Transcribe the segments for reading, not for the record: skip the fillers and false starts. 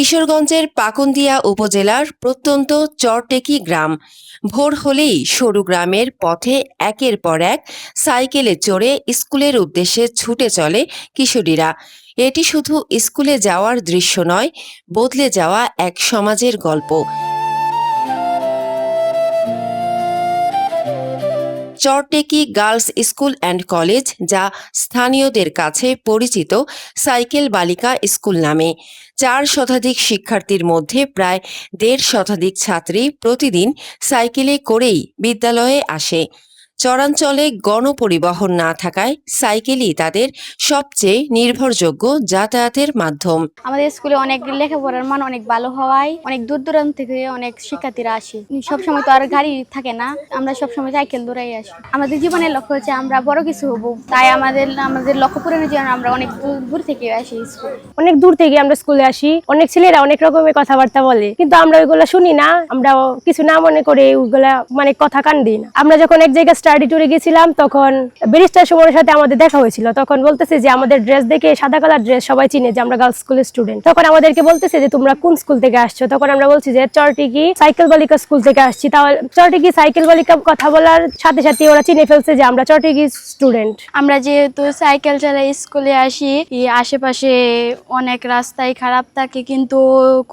কিশোরগঞ্জের পাকুন্দিয়া উপজেলার প্রত্যন্ত চরটেকি গ্রাম। ভোর হলেই সরু গ্রামের পথে একের পর এক সাইকেলে চড়ে স্কুলের উদ্দেশ্যে ছুটে চলে কিশোরীরা। এটি শুধু স্কুলে যাওয়ার দৃশ্য নয়, বদলে যাওয়া এক সমাজের গল্প। চরটেকি গার্লস স্কুল অ্যান্ড কলেজ, যা স্থানীয়দের কাছে পরিচিত সাইকেল বালিকা স্কুল নামে। 4 শতাধিক শিক্ষার্থীর মধ্যে প্রায় 1.5 শতাধিক ছাত্রী প্রতিদিন সাইকেলে করেই বিদ্যালয়ে আসে। চরাঞ্চলে গণপরিবহন না থাকায় সাইকেলই তাদের সবচেয়ে নির্ভরযোগ্য যাতায়াতের মাধ্যম। আমাদের স্কুলে অনেক লেখাপড়ার মান অনেক ভালো হওয়ায় অনেক দূর দূরান্ত থেকে অনেক শিক্ষার্থীরা আসে। সবসময় তো আর গাড়ি থাকে না, আমরা সবসময় সাইকেল দৌড়াই আসি। আমাদের জীবনের লক্ষ্য হচ্ছে আমরা বড় কিছু হব, তাই আমাদের লক্ষ্য পূরণের জন্য আমরা অনেক দূর থেকে আসি স্কুল। অনেক দূর থেকে আমরা স্কুলে আসি। অনেক ছেলেরা অনেক রকমের কথাবার্তা বলে, কিন্তু আমরা ওইগুলো শুনি না। আমরা কিছু না মনে করে ওইগুলা মানে কথা কান দিই না। আমরা যখন এক জায়গায় স্টাডি ট্যুরে গেছিলাম, তখন ব্যারিস্টার সুমনের সাথে আমাদের দেখা হয়েছিল। তখন বলতেছে যে আমাদের ড্রেস দেখে, সাদা কালার ড্রেস, সবাই চিনে যে আমরা গার্লস স্কুলের স্টুডেন্ট। তখন আমাদেরকে বলতেছে যে তোমরা কোন স্কুল থেকে আসছো। তখন আমরা বলছি যে চরটেকি সাইকেল বালিকা স্কুল থেকে আসছি। তাহলে চরটেকি সাইকেল বালিকা কথা বলার সাথে সাথে ওরা চিনে ফেলছে যে আমরা চরটেকি স্টুডেন্ট। আমরা যেহেতু সাইকেল চালাই স্কুলে আসি, আশেপাশে অনেক রাস্তায় খারাপ থাকে, কিন্তু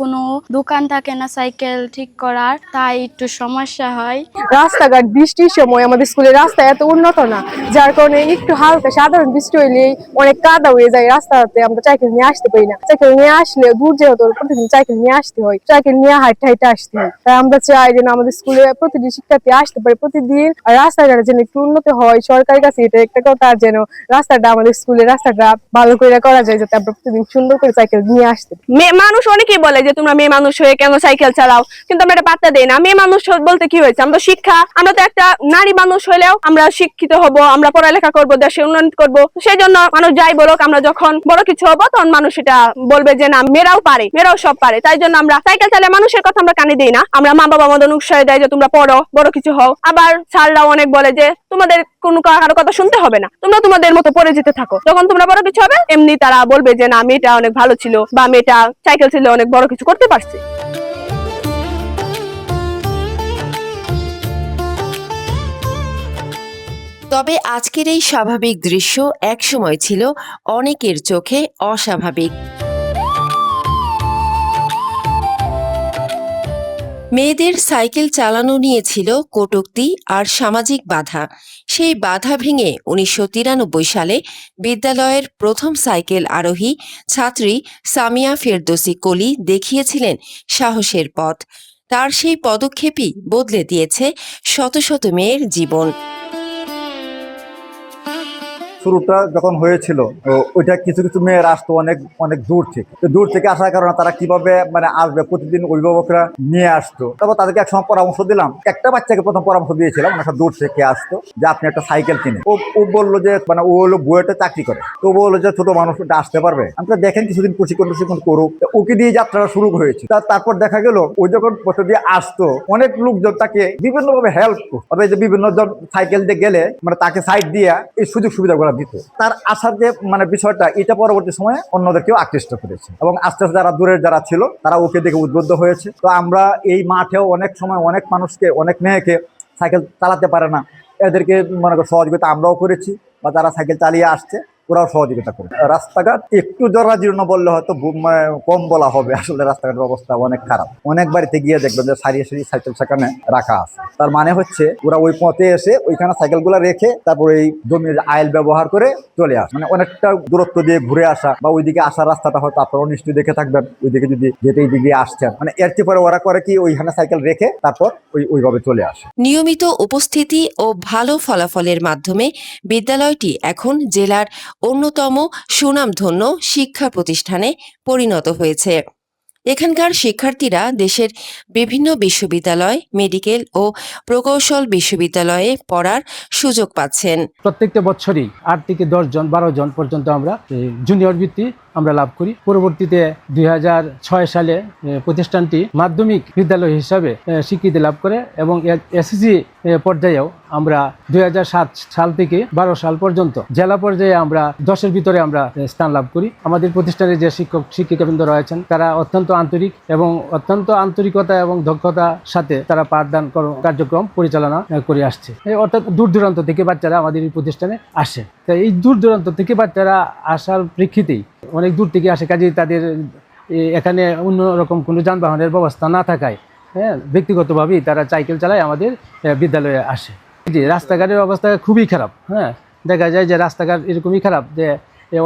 কোনো দোকান থাকে না সাইকেল ঠিক করার, তাই একটু সমস্যা হয়। রাস্তাঘাট বৃষ্টির সময় আমাদের স্কুলের রাস্তা এত উন্নত না, যার কারণে একটু হালকা সাধারণ বৃষ্টি হইলেই অনেক কাদা হয়ে যায় রাস্তাতে। আমরা সাইকেল নিয়ে আসতে পারি না। সাইকেল নিয়ে আসলে দূর যেহেতু প্রতিদিন সাইকেল নিয়ে আসতে হয়, সাইকেল নিয়ে হাইটে হাইটে আসতে হয়। তাই আমরা চাই যেন আমাদের স্কুলে প্রতিদিন শিক্ষার্থী আসতে পারে প্রতিদিন, আর রাস্তাঘাটের যেন একটু উন্নত হয়। সরকারের কাছে এটা একটা কথা, যেন রাস্তাটা আমাদের স্কুলের রাস্তাটা ভালো করে করা যায়, যাতে আমরা প্রতিদিন সুন্দর করে সাইকেল নিয়ে আসতে পারি। মেয়ে মানুষ অনেকেই বলে যে তোমরা মেয়ে মানুষ হয়ে কেন সাইকেল চালাও, কিন্তু আমরা এটা পাত্তা দেই না। মেয়ে মানুষ বলতে কি হয়েছে, আমরা শিক্ষা, আমরা তো একটা নারী মানুষ হলেও আমরা শিক্ষিত হব, আমরা পড়ালেখা করব, দেশে উন্নয়ন করব। সেই জন্য মানুষ যাই বলুক, আমরা যখন বড় কিছু হবো তখন মানুষ এটা বলবে যে না, মেয়েরাও পারে, মেয়েরাও সব পারে। তাই জন্য আমরা সাইকেল চালিয়ে মানুষের কথা আমরা কানে দিই না। আমরা মা বাবা আমাদের উৎসাহ দেয় যে তোমরা পড়ো, বড় কিছু হও। আবার স্যাররাও অনেক বলে যে তোমাদের কোনো কারো কথা শুনতে হবে না, তোমরা তোমাদের মতো পড়ে যেতে থাকো। যখন তোমরা বড় কিছু হবে, এমনি তারা বলবে যে না, মেয়েটা অনেক ভালো ছিল, বা মেয়েটা সাইকেল ছিল অনেক বড় কিছু করতে পারছে। তবে আজকের এই স্বাভাবিক দৃশ্য একসময় ছিল অনেকের চোখে অস্বাভাবিক। মেয়েদের সাইকেল চালানো নিয়ে ছিল কটূক্তি আর সামাজিক বাধা। সেই বাধা ভেঙে 1993 সালে বিদ্যালয়ের প্রথম সাইকেল আরোহী ছাত্রী সামিয়া ফেরদৌসী কলি দেখিয়েছিলেন সাহসের পথ। তার সেই পদক্ষেপই বদলে দিয়েছে শত শত মেয়ের জীবন। শুরুটা যখন হয়েছিল, ওইটা কিছু কিছু মেয়ের আসতো অনেক অনেক দূর থেকে আসার কারণে তারা কিভাবে মানে আসবে, প্রতিদিন অভিভাবকরা নিয়ে আসতো। তারপর তাদেরকে একসময় পরামর্শ দিলাম। একটা বাচ্চাকে প্রথম পরামর্শ দিয়েছিলাম, অনেকটা দূর থেকে আসতো, যে আপনি একটা সাইকেল কিনে। ও বললো যে মানে ও হলো বুয়েটে চাকরি করে, তো বললো যে ছোট মানুষ এটা আসতে পারবে। আমি তো দেখেন কিছুদিন প্রশিক্ষণ করুক, ওকে দিয়ে যাত্রাটা শুরু হয়েছে। তারপর দেখা গেল ও যখন বছর দিয়ে আসতো, অনেক লোকজন তাকে বিভিন্নভাবে হেল্প করতো। যে বিভিন্ন জন সাইকেল দিয়ে গেলে মানে তাকে সাইড দিয়ে এই সুযোগ সুবিধাগুলো দিত। তার আসার যে মানে বিষয়টা, এটা পরবর্তী সময়ে অন্যদেরকেও আকৃষ্ট করেছে, এবং আস্তে আস্তে যারা দূরের যারা ছিল তারা ওকে দেখে উদ্বুদ্ধ হয়েছে। তো আমরা এই মাঠেও অনেক সময় অনেক মানুষকে, অনেক মেয়েকে সাইকেল চালাতে পারে না, এদেরকে মনে করো সহযোগিতা আমরাও করেছি, বা যারা সাইকেল চালিয়ে আসছে ওরাও সহযোগিতা করে। রাস্তাঘাট একটু জরাজীর্ণ বললে হয়তো কম বলা হবে, আসলে রাস্তাঘাটের অবস্থা অনেক খারাপ। অনেক বাড়িতে গিয়ে দেখবেন যে সারিয়ে সাইকেল সেখানে রাখা আছে। তার মানে হচ্ছে ওরা ওই পথে এসে ওইখানে সাইকেলগুলো রেখে তারপর এই জমির আইল ব্যবহার করে চলে আসে, মানে অনেকটা দূরত্ব দিয়ে ঘুরে আসা, বা ওইদিকে আসার রাস্তাটা হয়তো আপনারাও নিশ্চয়ই দেখে থাকবেন। ওইদিকে যদি যেতে এইদিকে আসছেন, মানে এর চেয়ে পরে ওরা করে কি, ওইখানে সাইকেল রেখে তারপর ওইভাবে চলে আসে। নিয়মিত উপস্থিতি ও ভালো ফলাফলের মাধ্যমে বিদ্যালয়টি এখন জেলার অন্যতম সুনামধন্য শিক্ষা প্রতিষ্ঠানে পরিণত হয়েছে। এখানকার শিক্ষার্থীরা দেশের বিভিন্ন বিশ্ববিদ্যালয়, মেডিকেল ও প্রকৌশল বিশ্ববিদ্যালয়ে পড়ার সুযোগ পাচ্ছেন। প্রত্যেকটা বছরই 8 থেকে 10 জন 12 জন পর্যন্ত আমরা জুনিয়র বৃত্তি আমরা লাভ করি। পরবর্তীতে 2006 সালে প্রতিষ্ঠানটি মাধ্যমিক বিদ্যালয় হিসাবে স্বীকৃতি লাভ করে এবং এসএসসি পর্যায়েও আমরা 2007 সাল থেকে 12 সাল পর্যন্ত জেলা পর্যায়ে আমরা 10-এর ভিতরে আমরা স্থান লাভ করি। আমাদের প্রতিষ্ঠানের যে শিক্ষক শিক্ষিকাবৃন্দ রয়েছেন তারা অত্যন্ত আন্তরিক এবং অত্যন্ত আন্তরিকতা এবং দক্ষতার সাথে তারা পাঠদান কার্যক্রম পরিচালনা করে আসছে। অর্থাৎ দূর দূরান্ত থেকে বাচ্চারা আমাদের এই প্রতিষ্ঠানে আসে। তাই এই দূর দূরান্ত থেকে বাচ্চারা আসার প্রেক্ষিতেই অনেক দূর থেকে আসে, কাজেই তাদের এখানে অন্যরকম কোনো যানবাহনের ব্যবস্থা না থাকায় ব্যক্তিগতভাবেই তারা সাইকেল চালায় আমাদের বিদ্যালয়ে আসে। জি, রাস্তাঘাটের অবস্থা খুবই খারাপ। দেখা যায় যে রাস্তাঘাট এরকমই খারাপ যে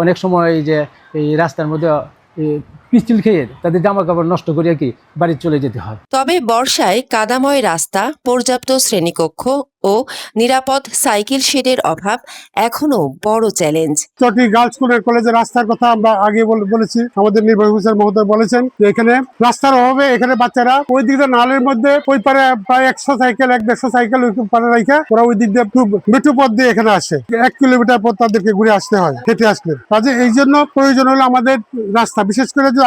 অনেক সময় যে এই রাস্তার মধ্যে পিস্টিল খেয়ে তাদের জামা কাপড় নষ্ট করে কি বাড়ি চলে যেতে হয়। তবে বর্ষায় কাদাময় রাস্তা, পর্যাপ্ত শ্রেণীকক্ষ ও নিরাপদ সাইকেল শেডের অভাব এখনো বড় চ্যালেঞ্জ। চটি গার্লস স্কুলের কলেজের রাস্তার কথা আমরা আগে বলেছি, আমাদের নির্বাহী অফিসার মহোদয় বলেছেন যে এখানে রাস্তার অভাবে এখানে বাচ্চারা ওই দিক দিয়ে নালের মধ্যে ওই পারে প্রায় 100 সাইকেল 150 সাইকেল ওই পারে রেখে ওরা ওই দিক দিয়ে মেট্রো পথ দিয়ে এখানে আসে। 1 কিলোমিটার পর তাদেরকে ঘুরে আসতে হয় হেঁটে আসলে। কাজে এই জন্য প্রয়োজন হলো আমাদের রাস্তা, বিশেষ করে যে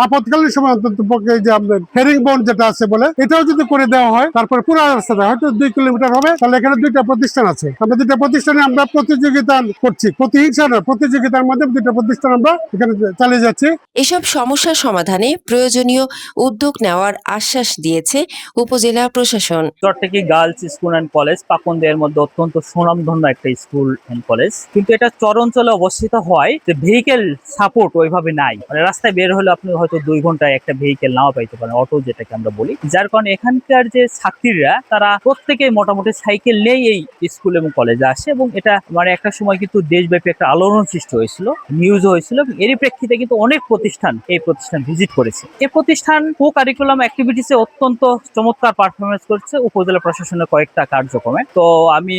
আপদকালীন সময় অন্তত পক্ষে যে আমাদের হেরিং বন্ড যেটা আছে বলে এটাও যদি করে দেওয়া হয়, তারপরে পুরো রাস্তাটা হয়তো 2 কিলোমিটার হবে। তাহলে এখানে 2টা প্রতিষ্ঠান আছে, আমরা 2টা প্রতিষ্ঠানে আমরা প্রতিযোগিতা করছি, প্রতিহিংসা না, প্রতিযোগিতার মধ্যে 2টা প্রতিষ্ঠান আমরা এখানে চালিয়ে যাচ্ছি। এসব সমস্যা সমাধানে প্রয়োজনীয় উদ্যোগ নেওয়ার আশ্বাস দিয়েছে উপজেলা প্রশাসন। চরটেকি গার্লস স্কুল অ্যান্ড কলেজ পাকুন্দের মধ্যে অত্যন্ত সুনামধন্য একটা স্কুল অ্যান্ড কলেজ, কিন্তু এটা চর অঞ্চলে অবস্থিত হয় যে ভেহিকেল সাপোর্ট ওইভাবে নাই। মানে রাস্তায় বের হলে আপনি হয়তো 2 ঘন্টায় একটা ভেহিকেল নাও পাইতে পারেন, অটো যেটাকে আমরা বলি। যার কারণে এখানকার যে ছাত্রীরা তারা প্রত্যেকে মোটামুটি সাইকেল নেই এই স্কুল এবং কলেজে আসে, এবং এটা মানে একটা সময় কিন্তু দেশব্যাপী একটা আলোড়ন সৃষ্টি হয়েছিল, নিউজ হয়েছিল। এরই প্রেক্ষিতে কিন্তু অনেক প্রতিষ্ঠান এই প্রতিষ্ঠান ভিজিট করেছে। এই প্রতিষ্ঠান কো কারিকুলাম অ্যাক্টিভিটিসে অত্যন্ত চমৎকার পারফরমেন্স করছে উপজেলা প্রশাসনের কয়েকটা কার্যক্রমে। তো আমি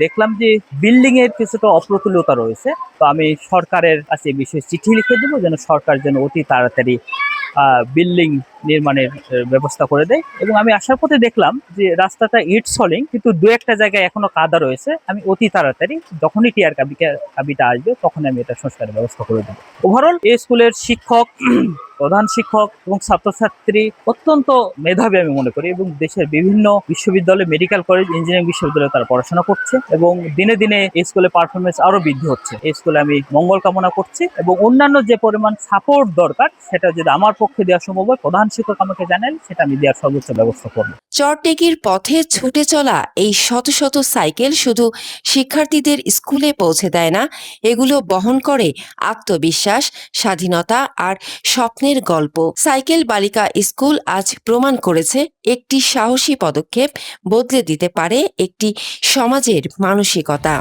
দেখলাম যে বিল্ডিং এর কিছুটা অপ্রতুলতা রয়েছে, তো আমি সরকারের কাছে এই বিষয়ে চিঠি লিখে দেবো যেন সরকার যেন অতি তাড়াতাড়ি বিল্ডিং নির্মাণের ব্যবস্থা করে দেয়। এবং আমি আসার পথে দেখলাম যে রাস্তাটা ইট সলিং, কিন্তু 2-একটা জায়গায় এখনো কাদা রয়েছে। আমি অতি তাড়াতাড়ি যখনই টিআর কাবিটা আসবে তখন আমি এটা সংস্কারের ব্যবস্থা করে দেবো। ওভারঅল এই স্কুলের শিক্ষক, প্রধান শিক্ষক এবং ছাত্রছাত্রী অত্যন্ত মেধাবী আমি মনে করি, এবং দেশের বিভিন্ন বিশ্ববিদ্যালয়, মেডিকেল কলেজ, ইঞ্জিনিয়ারিং বিশ্ববিদ্যালয়ে তারা পড়াশোনা করছে এবং দিনে দিনে এই স্কুলে পারফরমেন্স আরো বৃদ্ধি হচ্ছে। এই স্কুলে আমি মঙ্গল কামনা করছি এবং অন্যান্য যে পরিমাণ সাপোর্ট দরকার সেটা যদি আমার পক্ষে দেওয়া সম্ভব হয়, প্রধান শিক্ষক আমাকে জানেন, সেটা আমি দেওয়ার সর্বোচ্চ ব্যবস্থা করবো। চরটেকির পথে ছুটে চলা এই শত শত সাইকেল শুধু শিক্ষার্থীদের স্কুলে পৌঁছে দেয় না, এগুলো বহন করে আত্মবিশ্বাস, স্বাধীনতা আর স্বপ্নের গল্প। সাইকেল বালিকা স্কুল আজ প্রমাণ করেছে একটি সাহসী পদক্ষেপ বদলে দিতে পারে একটি সমাজের মানসিকতা।